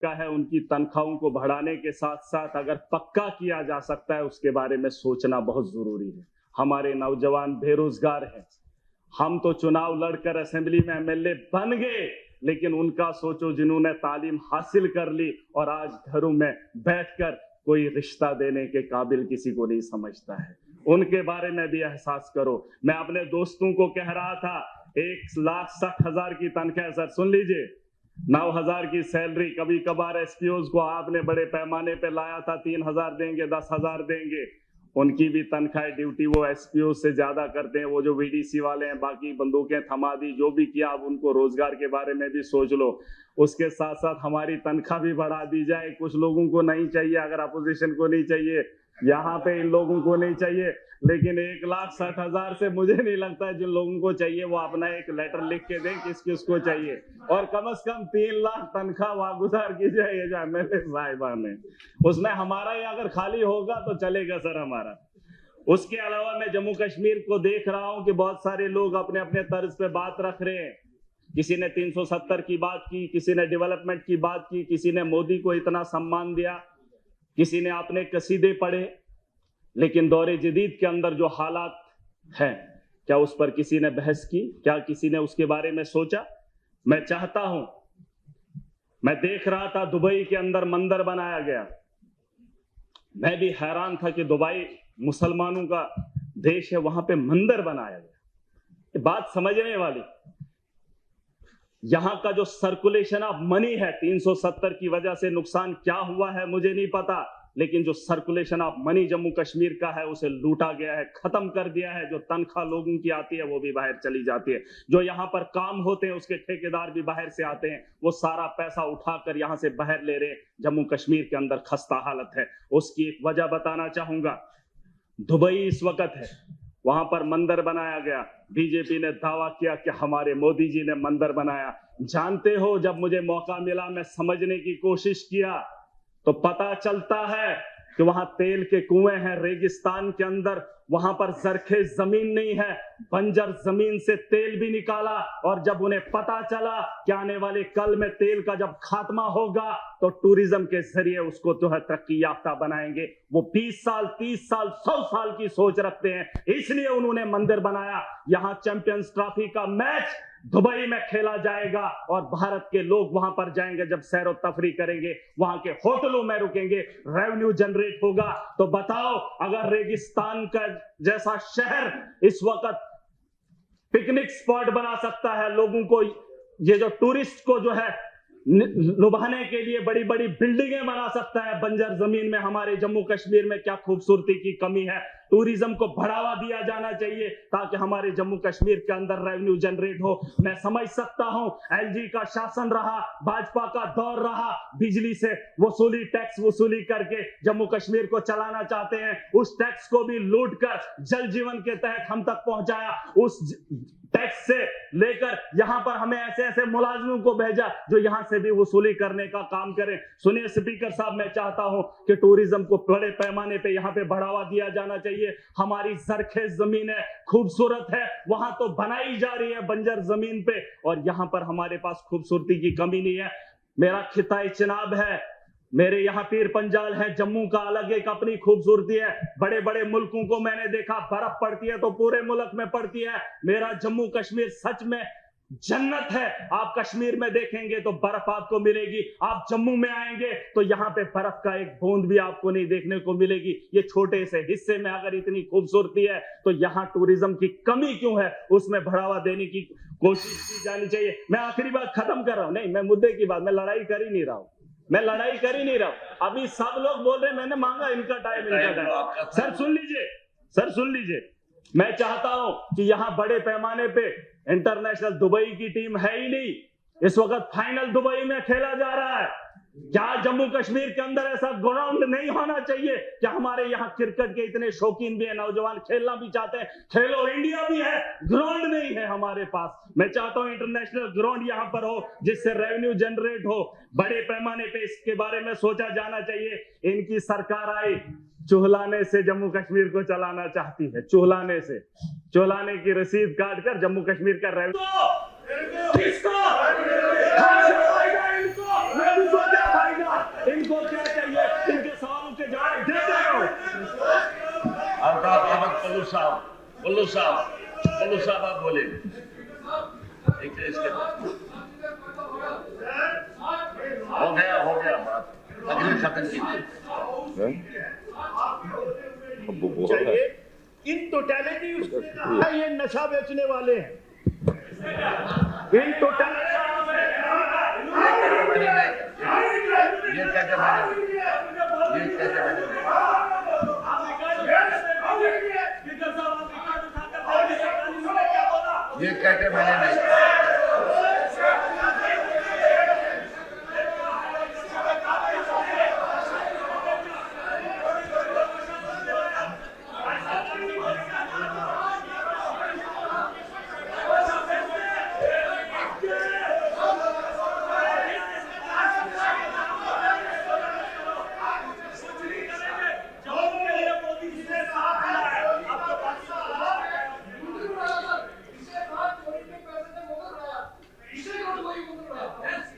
का है उनकी तनख्वाहों को बढ़ाने के साथ साथ अगर पक्का किया जा सकता है उसके बारे में सोचना बहुत जरूरी है। हमारे नौजवान बेरोजगार हैं, हम तो चुनाव लड़कर असेंबली में एमएलए बन गए, लेकिन उनका सोचो जिन्होंने तालीम हासिल कर ली और आज घरों में बैठकर कोई रिश्ता देने के काबिल किसी को नहीं समझता है, उनके बारे में भी एहसास करो। मैं अपने दोस्तों को कह रहा था 1,60,000 की तनख्वाह, सर सुन लीजिए, 9,000 की सैलरी, कभी कभार एसपीओज को आपने बड़े पैमाने पे लाया था 3,000 देंगे 10,000 देंगे, उनकी भी तनख्वाह ड्यूटी वो एसपीओ से ज्यादा करते हैं। वो जो वीडीसी वाले हैं बाकी बंदूकें थमा दी, जो भी किया, अब उनको रोजगार के बारे में भी सोच लो। उसके साथ साथ हमारी तनख्वाह भी बढ़ा दी जाए। कुछ लोगों को नहीं चाहिए, अगर अपोजिशन को नहीं चाहिए, यहाँ पे इन लोगों को नहीं चाहिए, लेकिन 1,60,000 से मुझे नहीं लगता है जिन लोगों को चाहिए वो अपना एक लेटर लिख के दें किस किसको चाहिए, और कम से कम 3 लाख तनख्वाह वागुजार की जाए। ये जो एमएलए साहिबान है उसमें हमारा ही अगर खाली होगा तो चलेगा सर हमारा। उसके अलावा मैं जम्मू कश्मीर को देख रहा हूं कि बहुत सारे लोग अपने अपने तर्ज पे बात रख रहे हैं। किसी ने 370 की बात की, किसी ने डेवलपमेंट की बात की, किसी ने मोदी को इतना सम्मान दिया, किसी ने अपने कसीदे पढ़े, लेकिन दौरे जदीद के अंदर जो हालात हैं, क्या उस पर किसी ने बहस की? क्या किसी ने उसके बारे में सोचा? मैं चाहता हूं, मैं देख रहा था दुबई के अंदर मंदिर बनाया गया, मैं भी हैरान था कि दुबई मुसलमानों का देश है, वहां पे मंदिर बनाया गया। ये बात समझने वाली, यहां का जो सर्कुलेशन ऑफ मनी है, 370 की वजह से नुकसान क्या हुआ है मुझे नहीं पता, लेकिन जो circulation of money Jammu Kashmir का है उसे लूटा गया है, खत्म कर दिया है। जो तनख्वाह लोगों की आती है वो भी बाहर चली जाती है, जो यहां पर काम होते हैं उसके ठेकेदार भी बाहर से आते हैं, वो सारा पैसा उठाकर यहां से बाहर ले रहे हैं। जम्मू कश्मीर के अंदर खस्ता हालत है। उसकी एक वजह बताना चाहूंगा। दुबई इस वक्त है, वहां पर मंदिर बनाया गया, बीजेपी ने दावा किया कि हमारे मोदी जी ने मंदिर बनाया। जानते हो, जब मुझे मौका मिला मैं समझने की कोशिश किया तो पता चलता है कि वहां तेल के कुएं हैं रेगिस्तान के अंदर, वहां पर जरखे जमीन नहीं है, बंजर जमीन से तेल भी निकाला। और जब उन्हें पता चला कि आने वाले कल में तेल का जब खात्मा होगा तो टूरिज्म के जरिए उसको जो है तरक्की याफ्ता बनाएंगे, वो 20 साल 30 साल 100 साल की सोच रखते हैं, इसलिए उन्होंने मंदिर बनाया। यहां चैंपियंस ट्रॉफी का मैच दुबई में खेला जाएगा और भारत के लोग वहां पर जाएंगे, जब सैर तफरी करेंगे, वहां के होटलों में रुकेंगे, रेवेन्यू जनरेट होगा। तो बताओ, अगर रेगिस्तान का जैसा शहर इस वक्त पिकनिक स्पॉट बना सकता है, लोगों को, ये जो टूरिस्ट को जो है लुभाने के लिए बड़ी बड़ी बिल्डिंगें बना सकता है बंजर जमीन में, हमारे जम्मू कश्मीर में क्या खूबसूरती की कमी है। टूरिज्म को बढ़ावा दिया जाना चाहिए ताकि हमारे जम्मू कश्मीर के अंदर रेवेन्यू जनरेट हो। मैं समझ सकता हूं, एलजी का शासन रहा, भाजपा का दौर रहा, बिजली से वसूली, टैक्स वसूली करके जम्मू कश्मीर को चलाना चाहते हैं। उस टैक्स को भी लूट कर जल जीवन के तहत हम तक पहुंचाया। उस टैक्स से लेकर यहां पर हमें ऐसे ऐसे मुलाजिमों को भेजा जो यहां से भी वसूली करने का काम करें। सुनिए स्पीकर साहब, मैं चाहता हूं कि टूरिज्म को बड़े पैमाने पे यहां पे बढ़ावा दिया जाना चाहिए। हमारी जरखेज जमीन है, खूबसूरत है, वहां तो बनाई जा रही है बंजर जमीन पे, और यहां पर हमारे पास खूबसूरती की कमी नहीं है। मेरा खिताई चिनाब है, मेरे यहाँ पीर पंजाल है, जम्मू का अलग एक अपनी खूबसूरती है। बड़े बड़े मुल्कों को मैंने देखा, बर्फ पड़ती है तो पूरे मुल्क में पड़ती है, मेरा जम्मू कश्मीर सच में जन्नत है। आप कश्मीर में देखेंगे तो बर्फ आपको मिलेगी, आप जम्मू में आएंगे तो यहाँ पे बर्फ का एक बूंद भी आपको नहीं देखने को मिलेगी। ये छोटे से हिस्से में अगर इतनी खूबसूरती है तो यहाँ टूरिज्म की कमी क्यों है, उसमें बढ़ावा देने की कोशिश की जानी चाहिए। मैं आखिरी बात खत्म कर रहा हूं, नहीं मैं मुद्दे की बात, मैं लड़ाई कर ही नहीं रहा हूं, मैं लड़ाई कर ही नहीं रहा हूं। अभी सब लोग बोल रहे हैं मैंने मांगा इनका टाइम, इनका टाइम। सर सुन लीजिए, सर सुन लीजिए, मैं चाहता हूं कि यहां बड़े पैमाने पे इंटरनेशनल, दुबई की टीम है ही नहीं, इस वक्त फाइनल दुबई में खेला जा रहा है। क्या जम्मू कश्मीर के अंदर ऐसा ग्राउंड नहीं होना चाहिए? क्या हमारे यहाँ क्रिकेट के इतने शौकीन भी है, नौजवान खेलना भी चाहते हैं, खेलो इंडिया भी है, ग्राउंड नहीं है हमारे पास। मैं चाहता हूं इंटरनेशनल ग्राउंड यहाँ पर हो जिससे रेवेन्यू जनरेट हो, बड़े पैमाने पे इसके बारे में सोचा जाना चाहिए। इनकी सरकार आई, चुहलाने से जम्मू कश्मीर को चलाना चाहती है, चुहलाने से, चुहलाने की रसीद काट कर जम्मू कश्मीर का रेवेन्यू कुल्लू साहब आप बोले। एक इसके हो गया बात, तकरीर खत्म की। चाहिए इन टोटलिटी ये नशा बेचने वाले हैं, इन टोटलिटी ये कहते मैंने नहीं।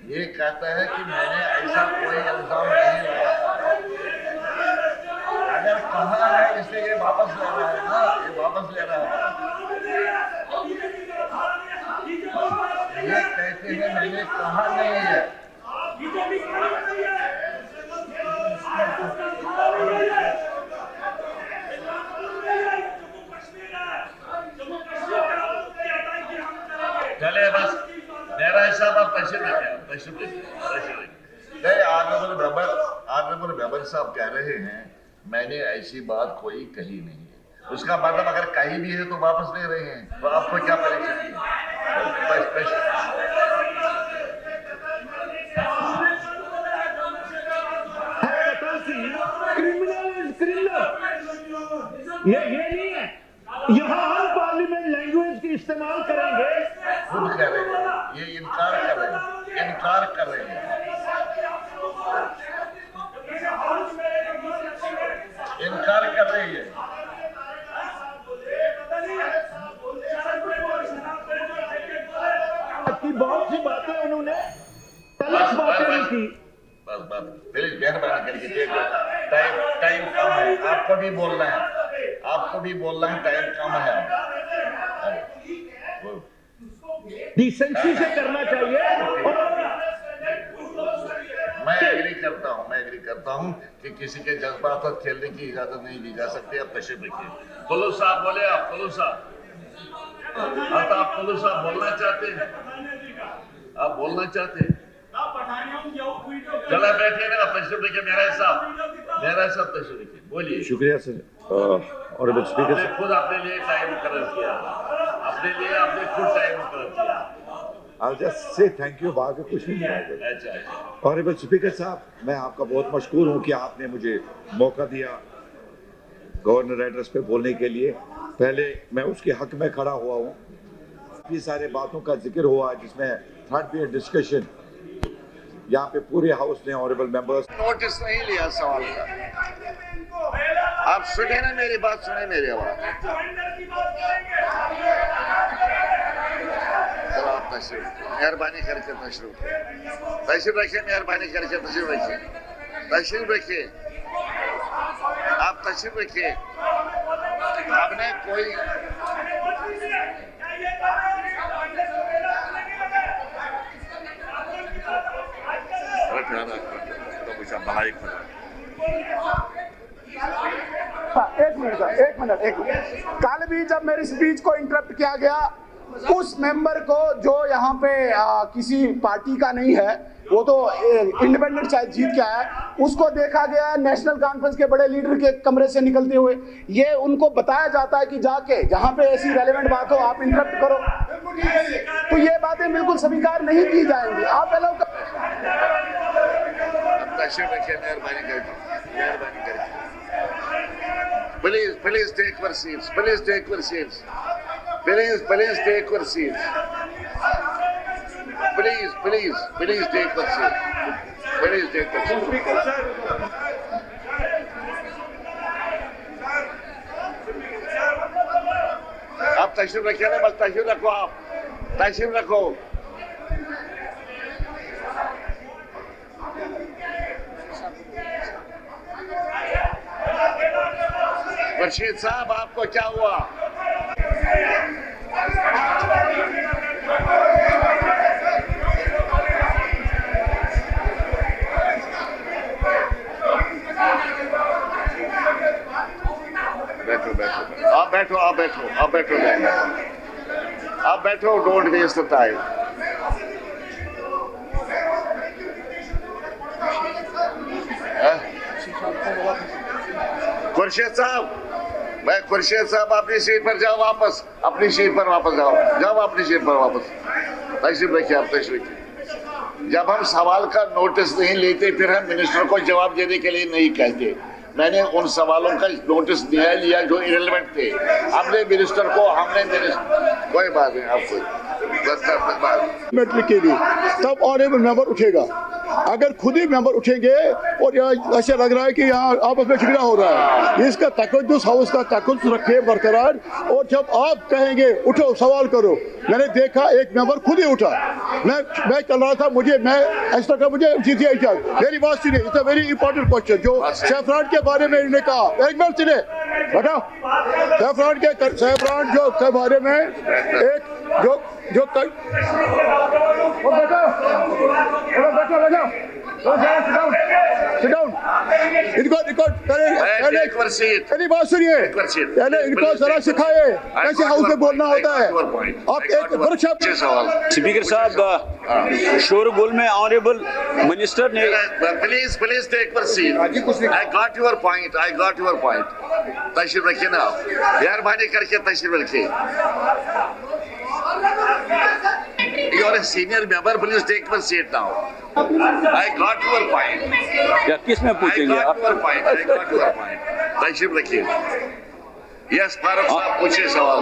ये कहता है कि मैंने ऐसा कोई इल्जाम नहीं लगाया। अगर कहा है इसलिए ये वापस ले रहा है ना, ये वापस ले रहा है। ये कहते हैं मैंने कहा नहीं है। चले बस मेरा हिसाब आप तशरीफ नहीं। ऑनरेबल मेंबर साहब कह रहे हैं मैंने ऐसी बात कोई कही नहीं है। उसका मतलब अगर कहीं भी है तो वापस ले रहे हैं, तो आपको क्या परेशानी है? ये नहीं है। यहाँ हम पार्लियामेंट लैंग्वेज की इस्तेमाल करेंगे। खुद कह रहे हैं, ये इनकार कर रहे हैं। इनकार कर रही है। बहुत सी बातें उन्होंने तलख बातें नहीं की। बस प्लीज मेहरबानी करके टाइम कम है, आपको भी बोलना है, टाइम कम है। डिसेंसी से करना चाहिए। मैं एग्री करता हूं कि किसी के जज्बात पर खेलने की इजाजत नहीं दी जा सकती। आप तशरीफ रखिए। कुल्लू साहब बोले। आप कुल्लू साहब बोलना चाहते हैं? चला बैठिए ना, तशरीफ रखिए। मेरा हिसाब तशरीफ रखिए, बोलिए। शुक्रिया सर। ऑनरेबल स्पीकर आपने खुद अपने लिए टाइम मुकर्रर किया। I'll just say thank you, बाकी कुछ नहीं मिला। अच्छा। ऑनरेबल स्पीकर साहब, मैं आपका बहुत मशकूर हूँ कि आपने मुझे मौका दिया गवर्नर एड्रेस पे बोलने के लिए। पहले मैं उसके हक में खड़ा हुआ हूँ। काफ़ी सारे बातों का जिक्र हुआ जिसमें थर्ड पीरियड डिस्कशन यहाँ पे पूरे हाउस ने ऑनरेबल मेंबर्स नोटिस नहीं लिया सवाल का। आप सुने ना मेरी बात, सुने मेरी आवाज। मेहरबानी करके तशरीफ रखिए। मेहरबानी करके तशरीफ रखिए। आप तशरीफ रखिए। आपने कोई एक मिनट। कल भी जब मेरी स्पीच को इंटरप्ट किया गया, उस मेंबर को जो यहाँ पे किसी पार्टी का नहीं है, वो तो इंडिपेंडेंट शायद जीत के आया, उसको देखा गया नेशनल कॉन्फ्रेंस के बड़े लीडर के कमरे से निकलते हुए। ये उनको बताया जाता है कि जाके जहाँ पे ऐसी रेलेवेंट बात हो आप इंटरप्ट करो, तो ये बातें बिल्कुल स्वीकार नहीं की जाएंगी। आप अलाउ मेहरबानी करके please take your seats. Please take your seats. Please take your seats. Please take your seat. Please take your seat. आप तशरीफ रखिए ना, बस तशरीफ रखो। आप तशरीफ रखो। खुर्शीद साहब आपको क्या हुआ? बैठो आप बैठो, don't waste the time. Khurshid साहब अपनी सीट पर जाओ, वापस अपनी सीट पर वापस जाओ अपनी सीट पर वापस। तशरीफ रखिए आप, तशरीफ रखिए। जब हम सवाल का नोटिस नहीं लेते फिर हम मिनिस्टर को जवाब देने के लिए नहीं कहते। मैंने उन सवालों का नोटिस लिया जो इरेलेवेंट थे। हमने मिनिस्टर को कोई बात नहीं, आपको के लिए तब ऑनरेबल मेंबर उठेगा। अगर खुद ही मेंबर उठेंगे और यहाँ ऐसा लग रहा है कि यहाँ आपस में झगड़ा हो रहा है, इसका तकद्दुस हाउस का तकद्दुस रखे बरकरार। और जब आप कहेंगे उठो सवाल करो, मैंने देखा एक मेंबर खुद ही उठा। मैं चल रहा था, मैं ऐसा का मुझे मेरी बात सुनिए। It's a very important question जो सैफरान के बारे में इन्होंने कहा। एक मिनट सुनिए बेटा, सैफरान जो के बारे में एक जो इनको बात सुनिए, इनको जरा सिखाए कैसे हाउस में बोलना होता है। आप एक वर्कशॉप। स्पीकर साहब, शोरगुल में ऑनरेबल मिनिस्टर ने please take your seat. I got your point. तशरीफ रखिए ना, मेहरबानी करके तशरीफ रखिए। You are a senior member, please take your seat now. I got your point. या किस में पूछेंगे I got your point. तशरीफ रखिए। Yes, फारूक साहब पूछिए सवाल।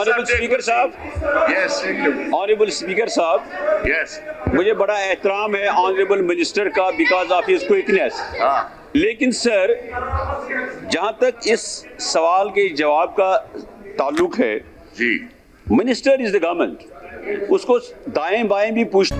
ऑनरेबल स्पीकर साहब, Yes, ऑनरेबल स्पीकर साहब, yes. मुझे बड़ा एहतराम है ऑनरेबल मिनिस्टर का बिकॉज ऑफ हिज क्विकनेस। हाँ, लेकिन सर, जहां तक इस सवाल के जवाब का ताल्लुक है, जी। मिनिस्टर इज द गवर्नमेंट, उसको दाएं बाएं भी पूछ